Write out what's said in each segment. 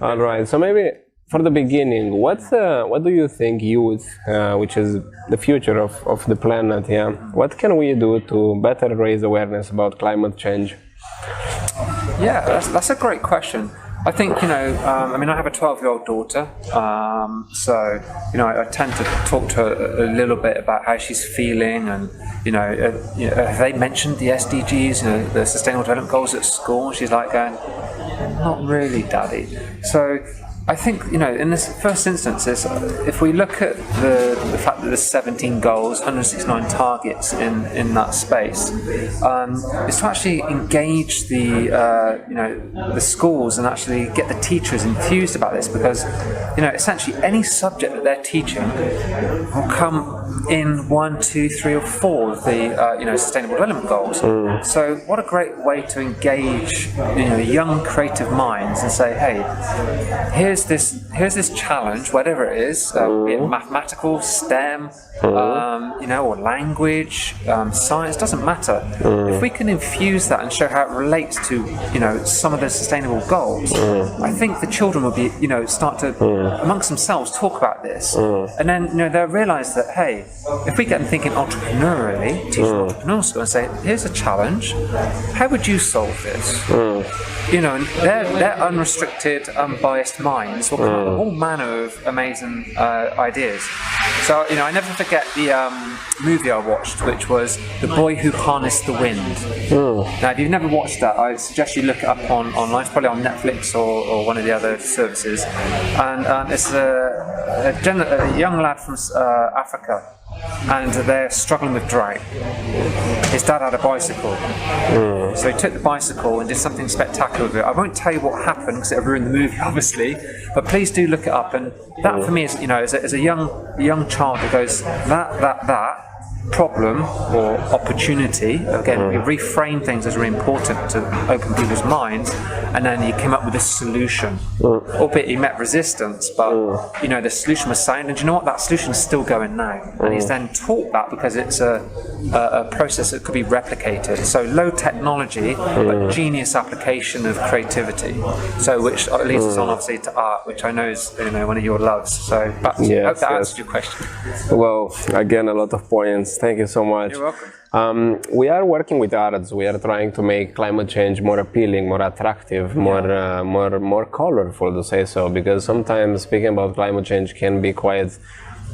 All right. So maybe for the beginning, what do you think youth, which is the future of the planet, yeah, what can we do to better raise awareness about climate change? Yeah, that's a great question. I think, I mean, I have a 12-year-old daughter, so, I tend to talk to her a little bit about how she's feeling and, have they mentioned the SDGs, the Sustainable Development Goals at school? She's like going, not really, Daddy. So I think, in this first instance, if we look at the fact that there's 17 goals, 169 targets in that space, is to actually engage the schools and actually get the teachers enthused about this, because, essentially any subject that they're teaching will come in 1, 2, 3, or 4 of the Sustainable Development Goals. So what a great way to engage young creative minds and say, hey, here's this challenge, whatever it is, be it mathematical, STEM, or language, science, doesn't matter. If we can infuse that and show how it relates to some of the sustainable goals, I think the children will be start to amongst themselves talk about this, and then they'll realise that, hey, if we get them thinking entrepreneurially, teach them entrepreneurial skill and say, here's a challenge, how would you solve this? And their unrestricted, unbiased minds will come up with all manner of amazing ideas. So, I never forget the movie I watched, which was The Boy Who Harnessed the Wind. Now, if you've never watched that, I suggest you look it up online. It's probably on Netflix or one of the other services. And it's a young lad from Africa, and they're struggling with drought. His dad had a bicycle, so he took the bicycle and did something spectacular with it. I won't tell you what happened because it'll ruin the movie, obviously, but please do look it up. And that for me is, as a young child that goes, that problem or opportunity, again, we reframe things as really important to open people's minds, and then he came up with a solution. Albeit he met resistance, but the solution was sound, and do you know what? That solution is still going now, and he's then taught that because it's a process that could be replicated. So low technology, but genius application of creativity. So which leads us on obviously to art, which I know is one of your loves. So back to you. I hope that answered your question. Well, again, a lot of points. Thank you so much. You're welcome. We are working with arts. We are trying to make climate change more appealing, more attractive, more colorful, to say so. Because sometimes speaking about climate change can be quite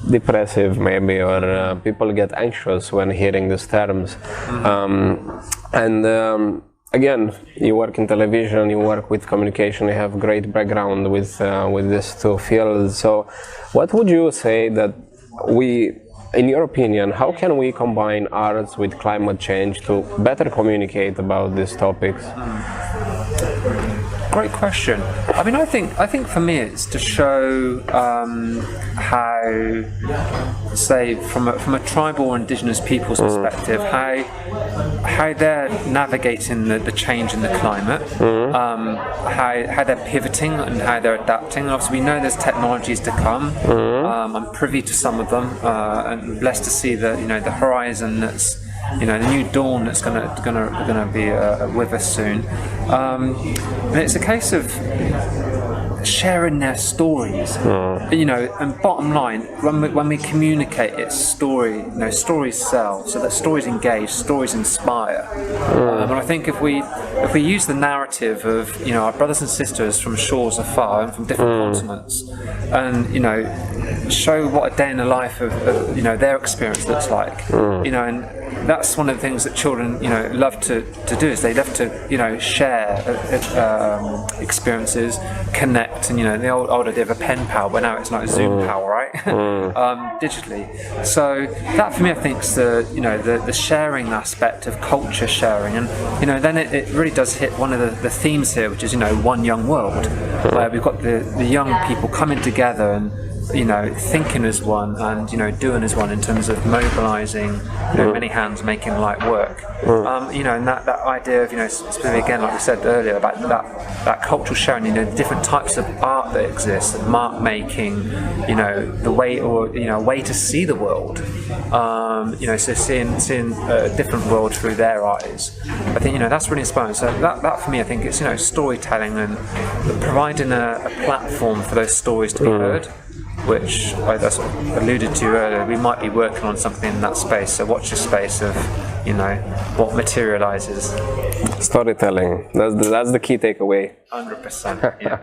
depressive, maybe, or people get anxious when hearing these terms. Again, you work in television, you work with communication, you have great background with these two fields. So, what would you say that in your opinion, how can we combine arts with climate change to better communicate about these topics? Great question. I mean, I think for me it's to show how, say, from a tribal or indigenous people's perspective, how they're navigating the change in the climate, how they're pivoting and how they're adapting. Obviously, we know there's technologies to come. I'm privy to some of them, and blessed to see the horizon that's the new dawn that's gonna be with us soon. And it's a case of sharing their stories, and bottom line, when we communicate, it's story. Stories sell, so that stories engage, stories inspire. And I think if we use the narrative of our brothers and sisters from shores afar and from different continents, and show what a day in the life of their experience looks like, and that's one of the things that children love to do, is they love to share experiences, connect, and the old idea of a pen pal, but now it's like a Zoom pal, right? Digitally. So that for me, I think, is the sharing aspect of culture sharing, and then it really does hit one of the themes here, which is one young world, where we've got the young people coming together and thinking as one and doing as one in terms of mobilising many hands making light work. And that idea of specifically again, like we said earlier, about that cultural sharing, the different types of art that exist, mark making, the way way to see the world. So seeing a different world through their eyes. I think that's really inspiring. So that for me, I think it's storytelling and providing a platform for those stories to be heard, which I sort of alluded to earlier. We might be working on something in that space. So watch the space of what materializes. Storytelling. That's the key takeaway. 100%. Yeah.